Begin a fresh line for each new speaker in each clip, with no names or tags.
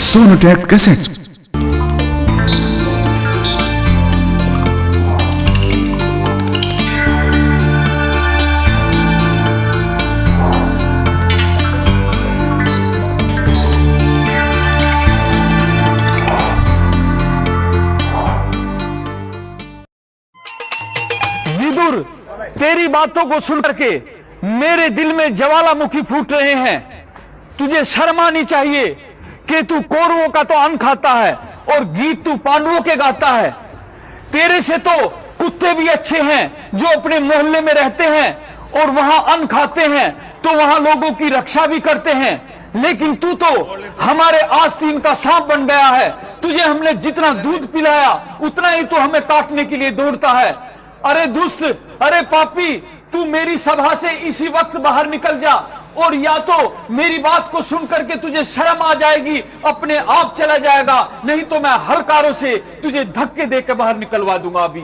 Sonotech cassettes.
Vidur, तेरी बातों को सुन करके मेरे दिल में ज्वालामुखी फूट रहे हैं। तुझे शर्म आनी चाहिए कि तू कौरवों का तो अन्न खाता है और गीत तू पांडवों के गाता है। तेरे से तो कुत्ते भी अच्छे हैं जो अपने मोहल्ले में रहते हैं और वहां अन्न खाते हैं, तो वहां लोगों की रक्षा भी करते हैं। लेकिन तू तो हमारे आस्तीन का सांप बन गया है। तुझे हमने जितना दूध पिलाया उतना ही तो हमें काटने के लिए दौड़ता है। अरे दुष्ट, अरे पापी, तू मेरी सभा से इसी वक्त बाहर निकल जा, और या तो मेरी बात को सुन करके तुझे शर्म आ जाएगी, अपने आप चला जाएगा, नहीं तो मैं हलकारों से तुझे धक्के देकर बाहर निकलवा दूंगा अभी।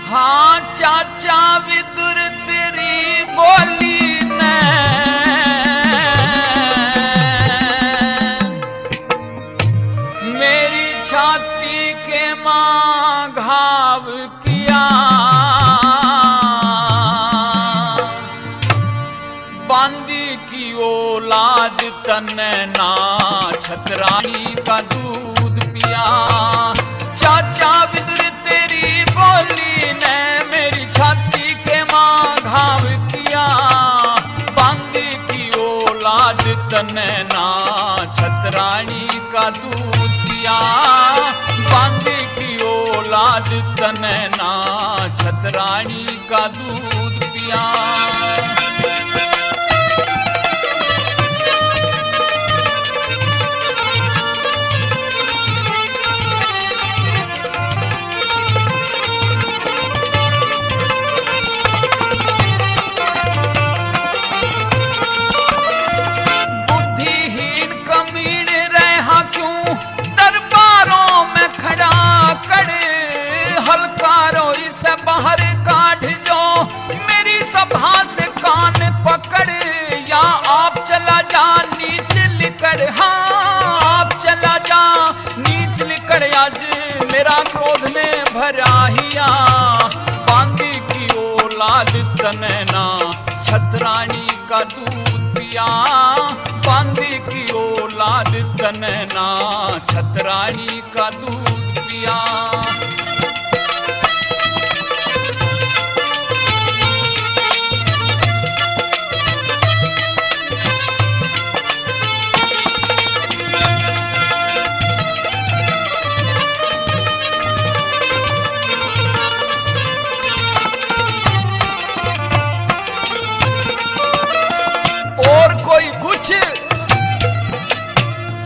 हाँ चाचा विदुर तेरी बोली ने मेरी छाती के मां घाव किया। बांदी की औलाद तने ना छतरानी का दूध पिया। चाचा विदुर तेरी बोली ने मेरी छाती के मां घाव किया। बांदी की औलाद तने ना छतरानी का दूध पिया। बांदी की औलाद तने ना छतरानी का दूध पिया। बाहर काढ़ दो मेरी सभा से कान पकड़, या आप चला जा नीच लिकर। हाँ आप चला जा नीच लिकर, आज मेरा क्रोध में भरा हिया। बांदी की औलाद तने ना छतरानी का दूध पिया। बांदी की औलाद तने ना छतरानी का दूध पिया।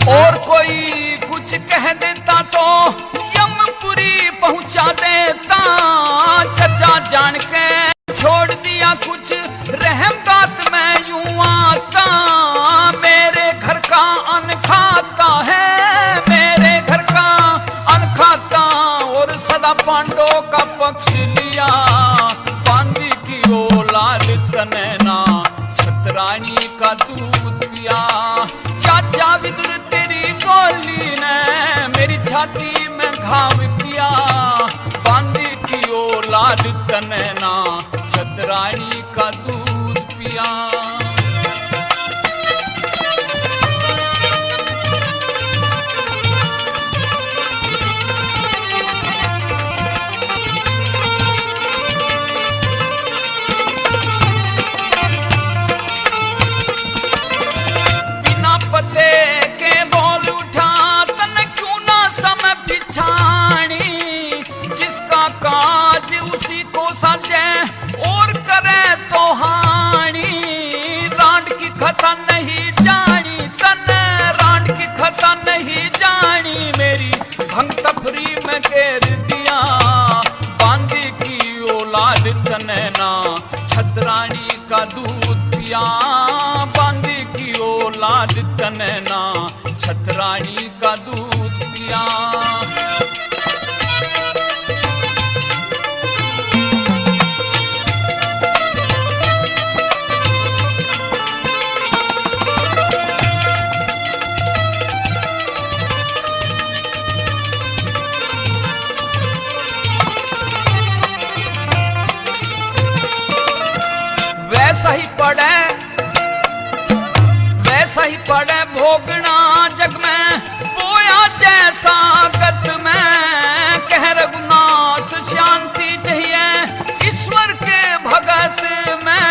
और कोई कुछ कह देता तो यमपुरी पहुंचा देता। चचा जान के छोड़ दिया कुछ रहम गात में यूं आता। मेरे घर का अन्न खाता है, मेरे घर का अन्न खाता, और सदा पांडवों का पक्ष लिया। बांदी की औलाद तने ना छतरानी का दूध पिया। चाचा विदुर तेरी बोली ने मेरी छाती में घाव किया। बांदी की औलाद तने ना छतरानी का दूध पिया। जिसका काज उसी को साजे और करे तो हानि। रांड की खता नहीं जानी तन, रांड की खता नहीं जानी, मेरी भंग तफरी में घेर दिया। बांदी की औलाद तने ना छतरानी का दूध पिया। बांदी की औलाद तने ना छतरानी का दूध पिया। पड़े भोगना जग में, बोया जैसा गत में। कह रघुनाथ शांति चाहिए ईश्वर के भगत में।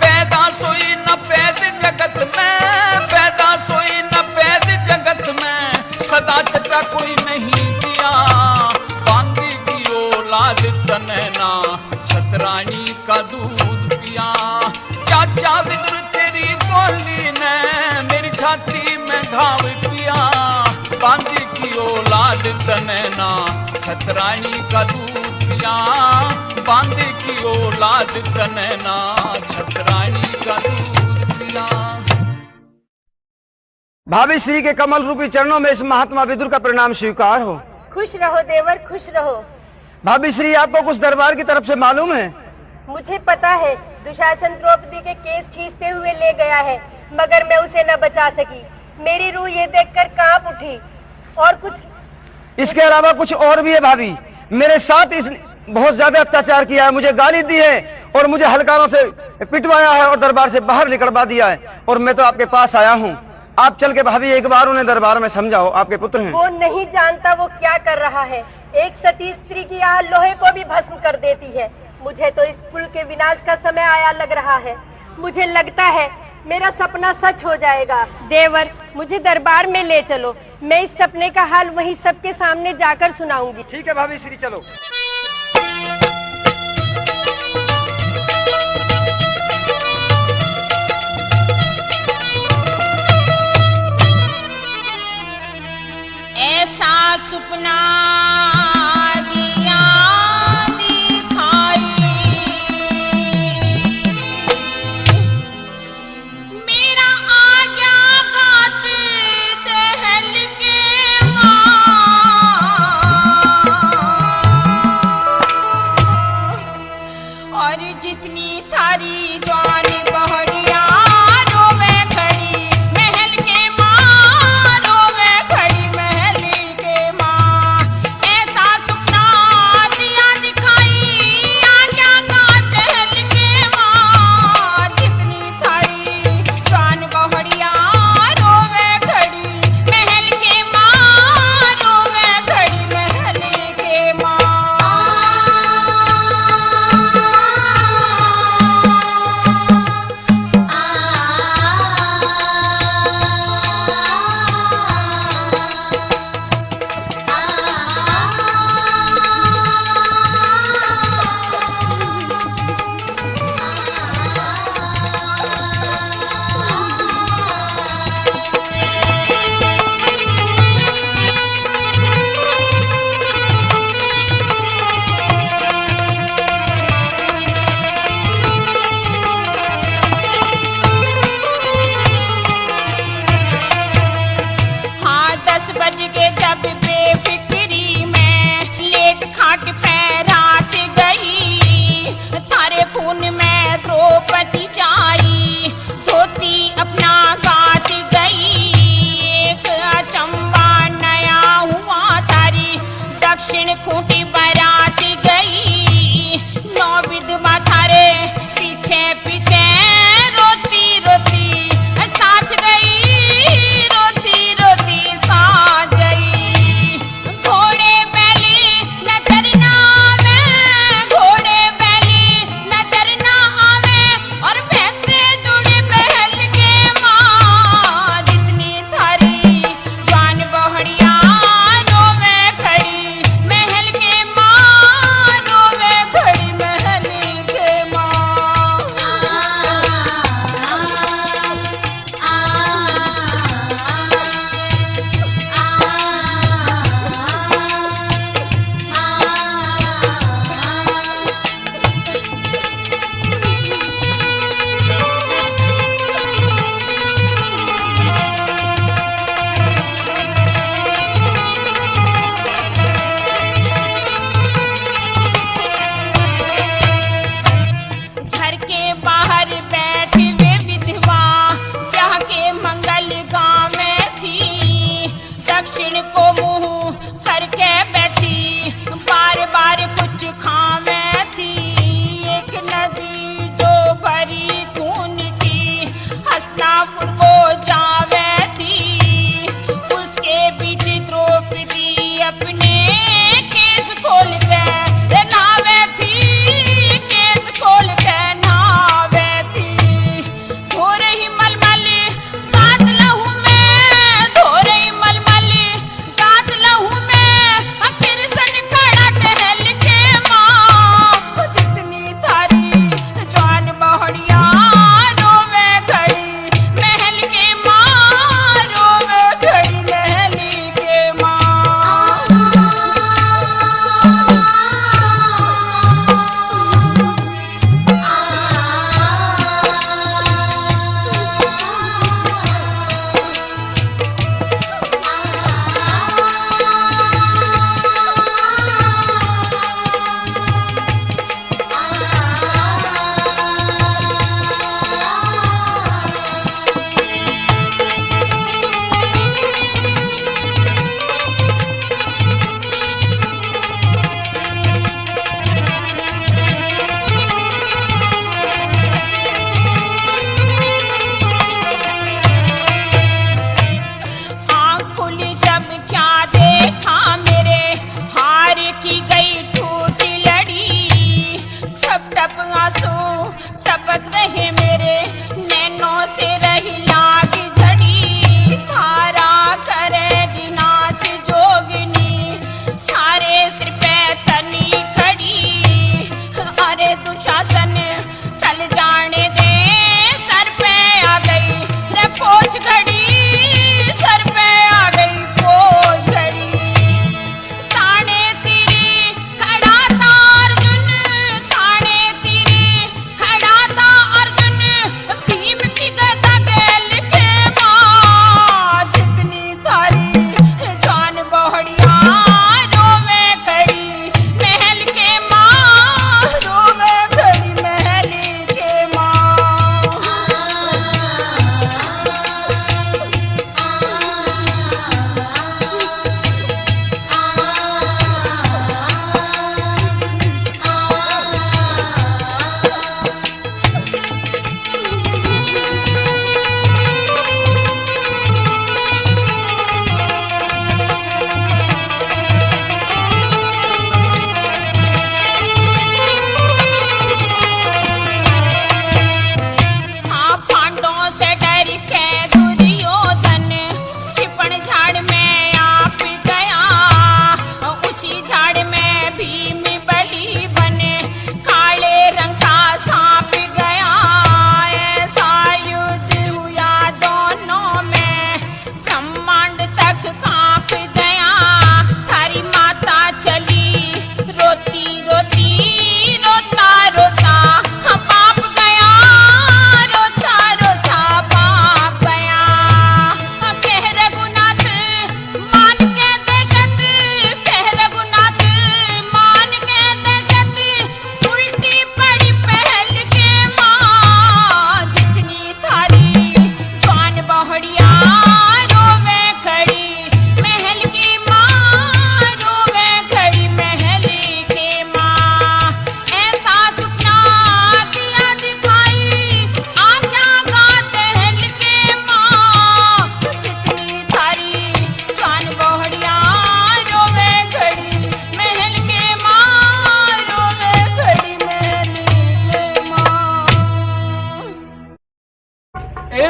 पैदा सोई न पैद जगत में, पैदा सोई न पैद जगत में। सदा चचा कोई नहीं किया, बांदी की औलाद तनैना, सतरानी का दूध पिया। चाचा विदुर तेरी बोली ने मेरी छाती में घाव किया। बांदी की औलाद तनैना, सतरानी का दूध पिया। बांदी की औलाद तनैना, सतरानी का दूध पिया।
भाभी श्री के कमल रूपी चरणों में इस महात्मा विदुर का प्रणाम स्वीकार हो।
खुश रहो देवर, खुश रहो।
भाभी श्री, आपको कुछ दरबार की तरफ से मालूम है?
मुझे पता है, दुशासन द्रौपदी के केस खींचते हुए ले गया है, मगर मैं उसे न बचा सकी। मेरी रूह ये देखकर कांप उठी। और कुछ
इसके अलावा कुछ और भी है भाभी। मेरे साथ इस बहुत ज्यादा अत्याचार किया है, मुझे गाली दी है और मुझे हलकारों से पिटवाया है और दरबार से बाहर निकलवा दिया है। और मैं तो आपके पास आया हूँ, आप चल के भाभी एक बार उन्हें दरबार में समझाओ, आपके पुत्र हैं।
वो नहीं जानता वो क्या कर रहा है। एक सती स्त्री की आह लोहे को भी भस्म कर देती है। मुझे तो इस कुल के विनाश का समय आया लग रहा है। मुझे लगता है मेरा सपना सच हो जाएगा। देवर, मुझे दरबार में ले चलो, मैं इस सपने का हाल वहीं सबके सामने जाकर सुनाऊंगी।
ठीक है भाभी श्री, चलो।
ऐसा सुपना दिया दिखाई, मेरा आ गया गात दहल के माँ।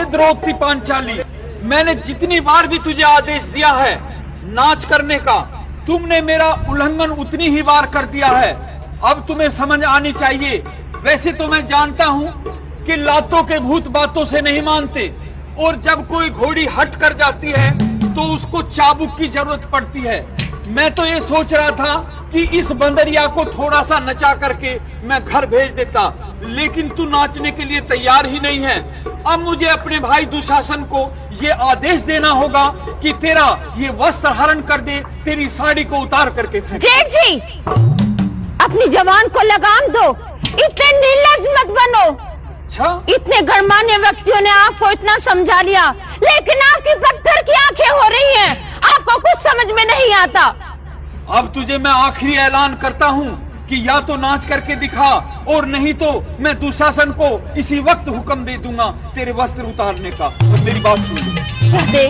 द्रौपदी पांचाली, मैंने जितनी बार भी तुझे आदेश दिया है नाच करने का, तुमने मेरा उल्लंघन उतनी ही बार कर दिया है। अब तुम्हें समझ आनी चाहिए। वैसे तो मैं जानता हूँ कि लातों के भूत बातों से नहीं मानते, और जब कोई घोड़ी हट कर जाती है तो उसको चाबुक की जरूरत पड़ती है। मैं तो ये सोच रहा था कि इस बंदरिया को थोड़ा सा नचा करके मैं घर भेज देता, लेकिन तू नाचने के लिए तैयार ही नहीं है। अब मुझे अपने भाई दुशासन को ये आदेश देना होगा कि तेरा ये वस्त्र हरण कर दे, तेरी साड़ी को उतार करके फेंक।
जेठ जी, अपनी जवान को लगाम दो, इतने निर्लज्ज मत बनो।
अच्छा,
इतने गणमान्य व्यक्तियों ने आपको इतना समझा लिया, लेकिन आपकी पत्थर की आंखें हो रही हैं, आपको कुछ समझ में नहीं आता।
अब तुझे मैं आखिरी ऐलान करता हूँ कि या तो नाच करके दिखा, और नहीं तो मैं दुशासन को इसी वक्त हुक्म दे दूंगा तेरे वस्त्र उतारने का। और मेरी बात सुन ले।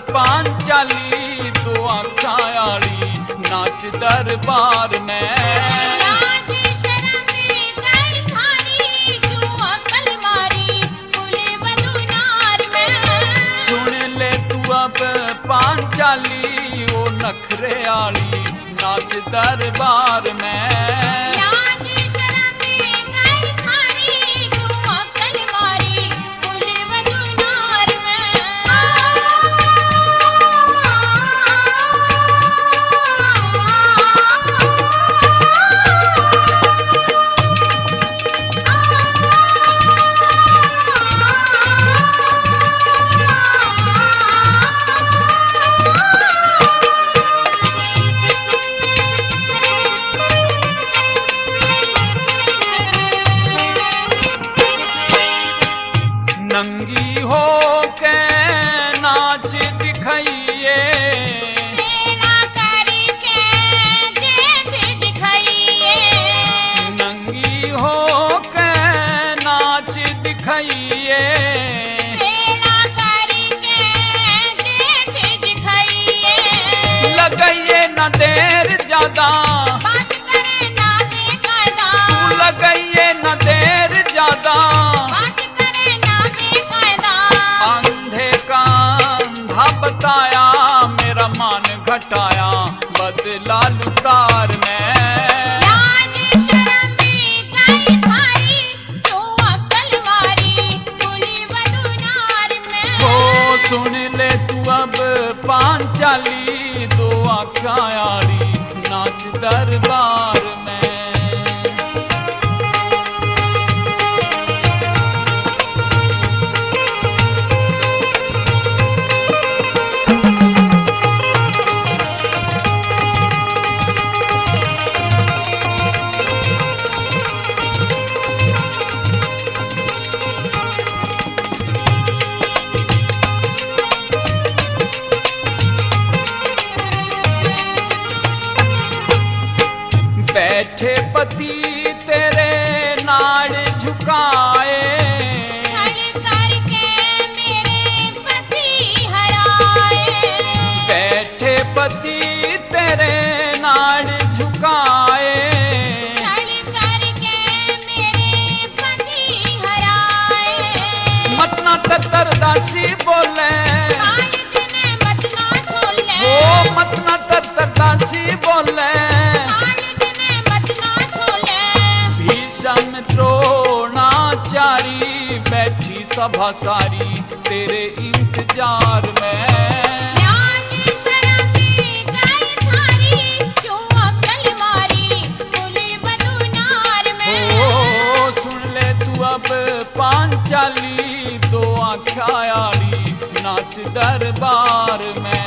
पांचाली तो आखायाली नाच दरबार में, सुन ले तू अब पांचाली ओ नखरे आली नाच दरबार में। नंगी हो के नाच दिखाइए, नंगी हो के नाच दिखाइए, लगाइए न देर ज्यादा, लगाइए न देर ज्यादा, अंधे का अंधा बताया, मेरा मान घटाया बदला लुटार में। हो सुन ले तू अब पांचाली दो आखायाली नाच दरबार में। बैठे पति तेरे नाड़ झुकाए, बैठे पति तेरे नाड़ झुकाए, मत ना तरदासी बोले, वो मत ना तरदासी बोले, द्रोणाचारी बैठी सभा सारी तेरे इंतजार में। ओ सुन ले तू अब पांचाली दो आखायाली नाच दरबार में।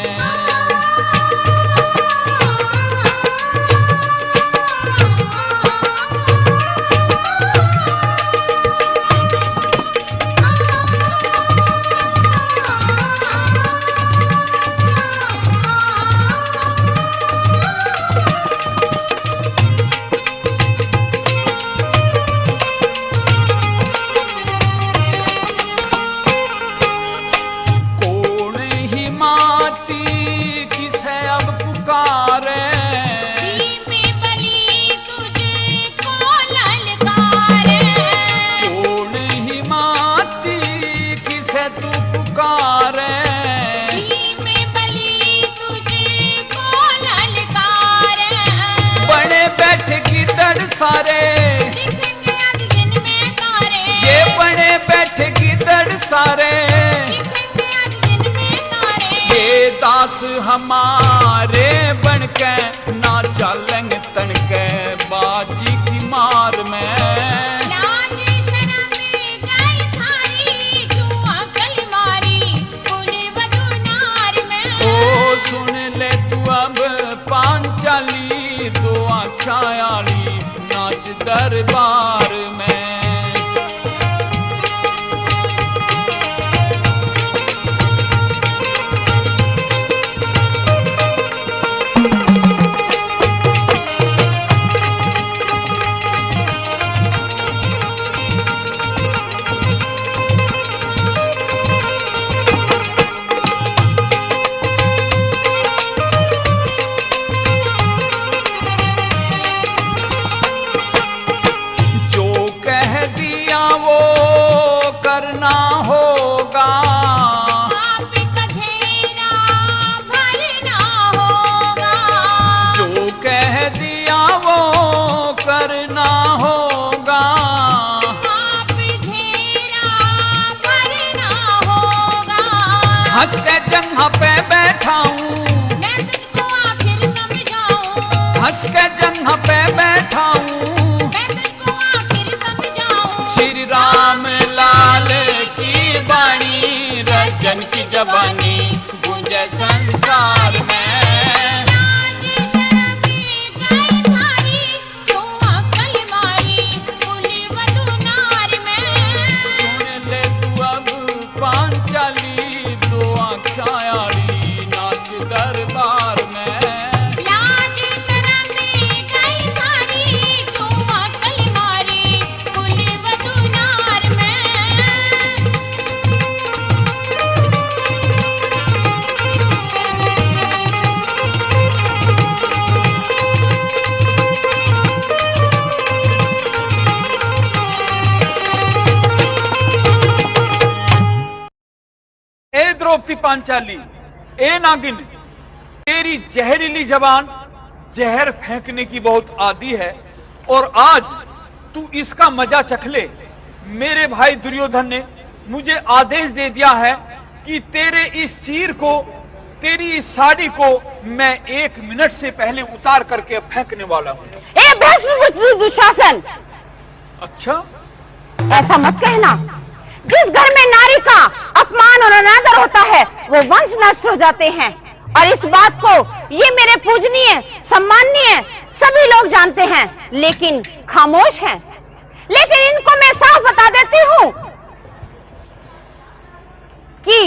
दास हमारे बनके ना चलेंगे तनके बाजी की मार में।
लाज शर्म गई थारी क्यों अकल मारी बोले वदुनार में।
ओ सुन ले तू अब पांचाली दो आँखायाली नाच दरबार में। हंस के जगह पे बैठा हूँ
मैं तुझको आखिर समझाऊं।
हंस के जगह पे बैठा हूँ
मैं तुझको आखिर समझाऊं।
श्री राम लाल की बाणी रजन की जवानी गूंजे संसार में।
लाज शर्म गई थारी क्यों अकल मारी बोले वदुनार में।
सुन ले तू अब पांचाली दो आँखायाली नाच दरबार में।
लाज शर्म गई थारी क्यों अकल मारी बोले वदुनार में।
ए द्रौपदी पांचाली, ए नागिन, तेरी जहरीली जबान जहर फेंकने की बहुत आदी है और आज तू इसका मजा चख ले। मेरे भाई दुर्योधन ने मुझे आदेश दे दिया है कि तेरे इस चीर को, तेरी इस साड़ी को मैं 1 मिनट से पहले उतार करके फेंकने वाला हूं।
ए भस्म दुशासन,
अच्छा,
ऐसा मत कहना। जिस घर में नारी का अपमान और अनादर होता है वो वंश नष्ट हो जाते हैं, और इस बात को ये मेरे पूजनीय सम्माननीय सभी लोग जानते हैं, लेकिन खामोश हैं। लेकिन इनको मैं साफ बता देती हूं कि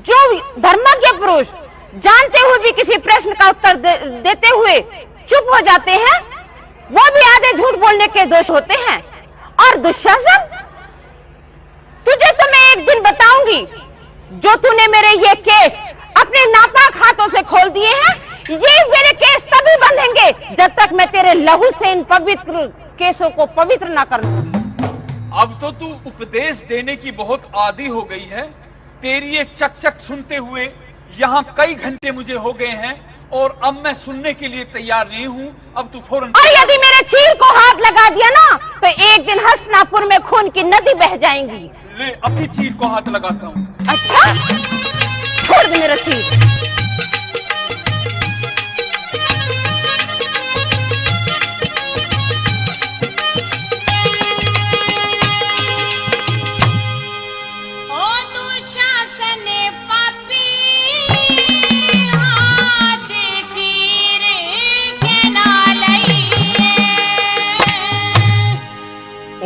जो धर्मज्ञ पुरुष जानते हुए भी किसी प्रश्न का उत्तर देते हुए चुप हो जाते हैं, वो भी आधे झूठ बोलने के दोष होते हैं। और दुशासन, तुझे तो मैं एक दिन बताऊंगी, जो तूने मेरे ये केस अपने नापाक हाथों से खोल दिए हैं, ये मेरे केस तभी बंधेंगे जब तक मैं तेरे लहू से इन पवित्र केसों को पवित्र ना कर लूं।
अब तो तू उपदेश देने की बहुत आदी हो गई है। तेरी ये चक चक सुनते हुए यहाँ कई घंटे मुझे हो गए हैं और अब मैं सुनने के लिए तैयार नहीं हूँ। अब तू फौरन,
और यदि मेरे चीर को हाथ लगा दिया ना तो एक दिन हस्तिनापुर में खून की नदी बह जाएंगी।
ले अपनी चीर को हाथ लगाता हूँ।
अच्छा, छोड़ दे मेरा चीर।
ओ दुशासन पापी हाथ चीर के ना लइए।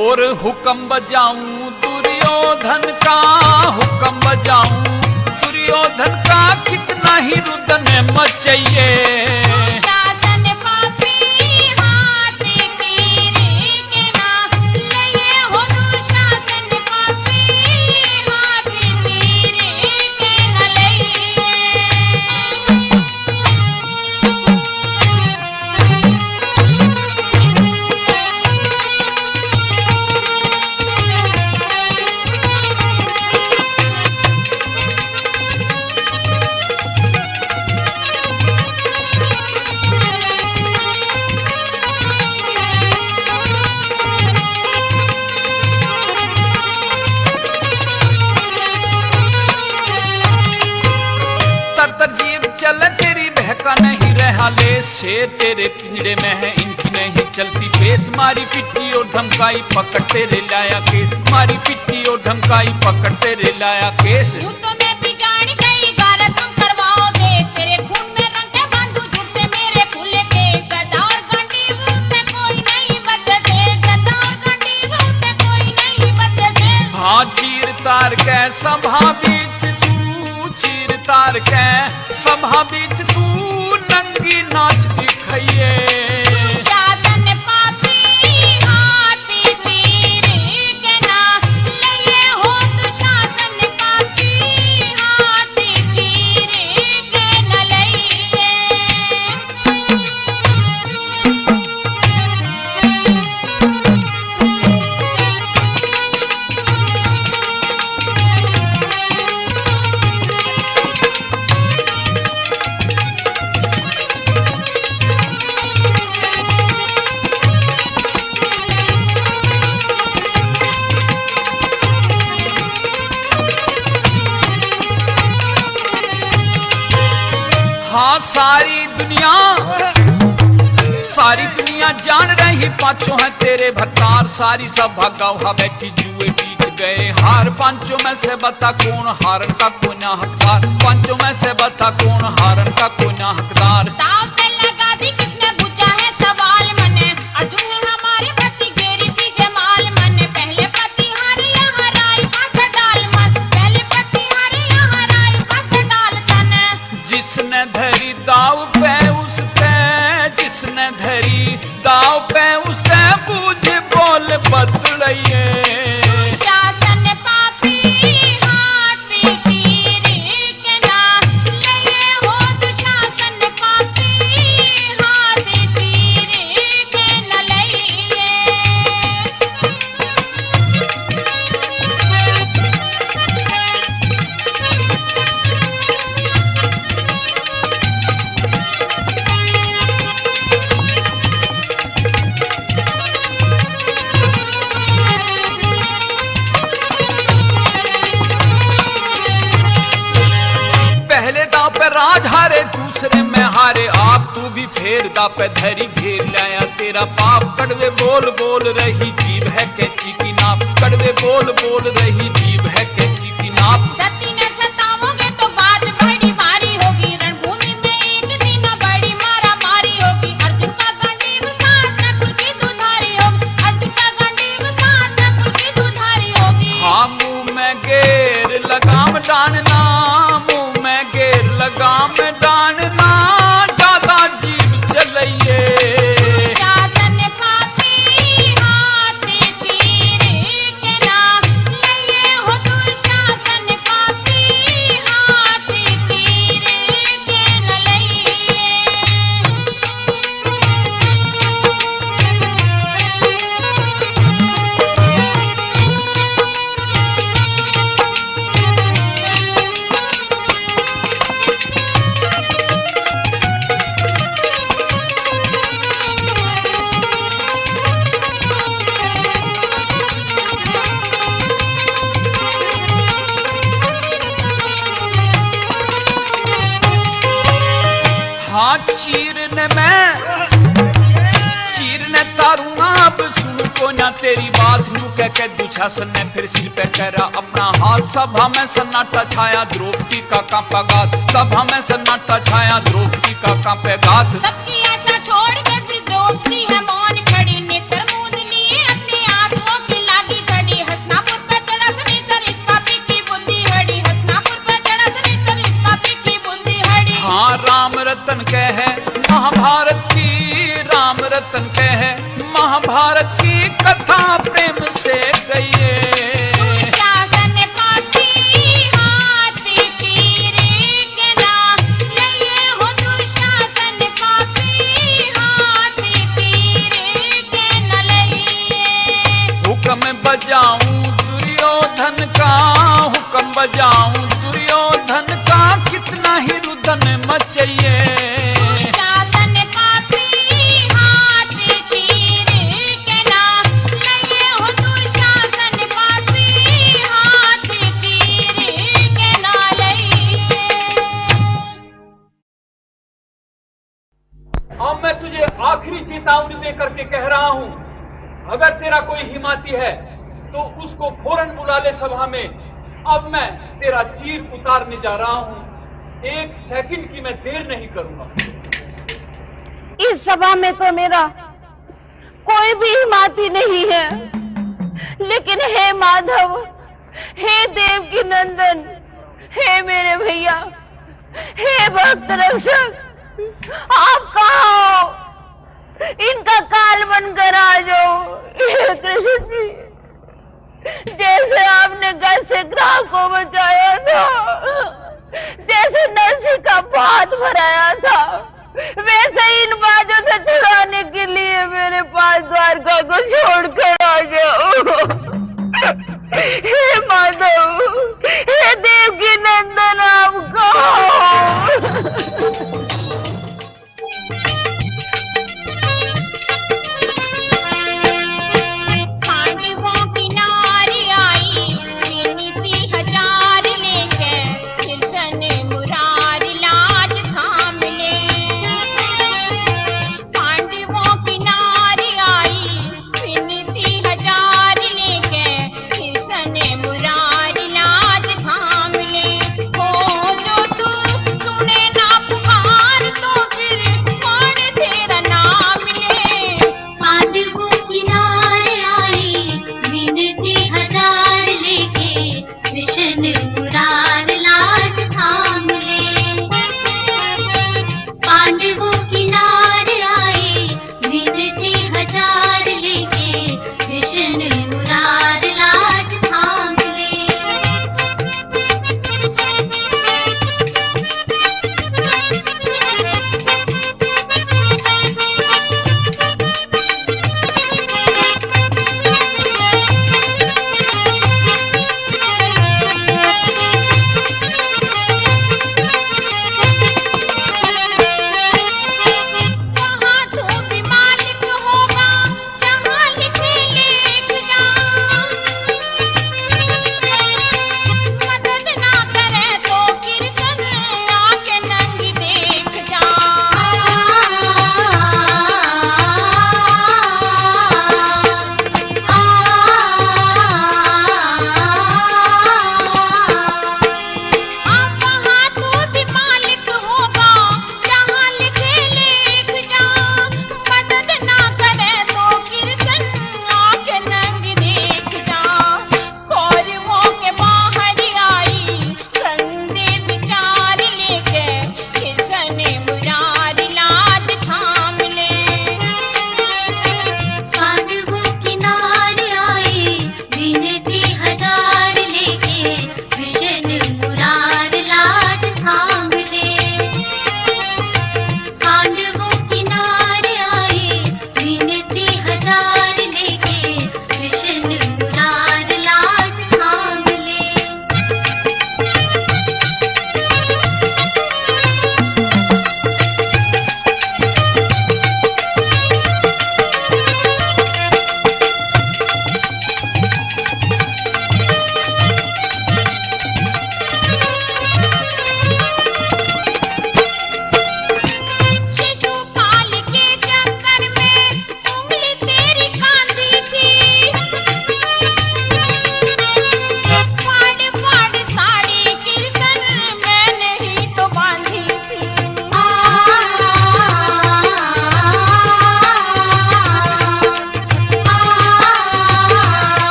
और हुक्म बजाऊं दुर्योधन का, हुक्म बजाऊं दुर्योधन का, कितना ही रुदन मचइए।
दुशासन पापी हाथ चीर के ना लइए। हो दुशासन पापी हाथ चीर के ना लइए।
का नहीं रहा ले, शेर तेरे पिंजड़े में है इनकी नहीं चलती पेश। मारी पिट्टी और धमकाई पकड़ तेरे लाया केस, मारी पिट्टी और धमकाई पकड़ तेरे लाया केस।
यूं तो मैं बिगाड़ गई गारा तुम करवाओगे, तेरे खून में रंग है बंधु झूठ से मेरे फूल के। गदा और गंडीव पे कोई नहीं बचे से, गदा और गंडीव पे कोई नहीं बचे से।
हाँ चीर तार के सभा बीच तू, चीर तार के सभा बीच तू नंगी नाच दिखाइए।
शासन पापी हाथी चीर के ना लिए हो, तू शासन पापी हाथी चीर के न लिए।
हाँ सारी दुनिया जान रही पांचों है तेरे भत्तार। सारी सभा गवाह बैठी जुए बीच गए हार, पांचों में से बता कौन हारन का कोई ना हकदार। पांचों में से बता कौन हारन का कोई ना हकदार।
दाव पे लगा दी किसने बुझा है सवाल मने, अर्जुन है हमारे पति गेरी थी जमाल मने। पहले पति हारे यहाँ राय पाछे डाल मन, पहले पति हारे यहाँ राय पाछे डाल सन।
जिसने धरी दाव पे उससे, जिसने धरी दाव पे उससे बूझ बोल बदलइए।
शासन पापी हाथी चीर के ना लिए हो, तू शासन पापी हाथी चीर के न लिए।
पहले दाव पे राज हारे दूसरे में हारे आप, तू भी फेर दा पे धरी घेर लाया तेरा पाप। कड़वे बोल बोल रही जीभ है कैची की नाप, कड़वे बोल बोल रही जीभ है कैची की नाप।
सती ने सताओगे तो बात बड़ी भारी होगी, रणभूमि में एक दिन बड़ी मारा मारी होगी। अर्जुन का गंडीव साथ नकुल की दुधारी होगी, अर्जुन का गंडीव साथ नकुल की दुधारी होगी।
हाँ मुंह में गेर लगाम डालना, मुंह में गेर लगाम डालना, ज्यादा जीभ चलइए।
शासन पापी हाथी चीर के ना लिए हो, तू शासन पापी हाथी चीर के न लिए।
हाँ चीरने तारूंगा अब सुन को ना तेरी बात। यूं कह के दुशासन ने फिर सिर पे करा अपना हाथ। सभा में सन्नाटा छाया द्रौपदी का कांपा गात, सभा में सन्नाटा छाया द्रौपदी का कांपे गात।
सबकी आशा छोड़ के फिर द्रौपदी है मौन खड़ी, नेत्र मूंद लिए अपने आंसुओं की लागी घड़ी। हस्तिनापुर पे चढ़ा शनिचर इस पापी की बुद्धि हड़ी, हस्तिनापुर पे चढ़ा शनिचर इस पापी की बुद्धि हड़ी।
हाँ राम रतन कहे महाभारत की, राम रतन कहे महाभारत की कथा प्रेम से गई। बजाऊं दुर्योधन का, हुक्म बजाऊं दुर्योधन का, कितना ही रुदन मचइए। आखिरी चेतावनी देकर के कह रहा हूं, अगर तेरा कोई हिमाती है तो उसको फौरन बुला ले सभा में। अब मैं तेरा चीर उतारने जा रहा हूं, 1 सेकंड की मैं देर नहीं करूंगा।
इस सभा में तो मेरा कोई भी हिमाती नहीं है, लेकिन हे माधव, हे देव की नंदन, हे मेरे भैया, हे भक्त रक्षक, आप कहाँ हो? इनका काल बनकर आ जाओ। हे कृष्ण जी, जैसे आपने घर से ग्राह को बचाया था, जैसे नरसिंह का पात भराया था, वैसे ही इन बाजों से छुड़ाने के लिए मेरे पास द्वारका को छोड़कर आ जाओ।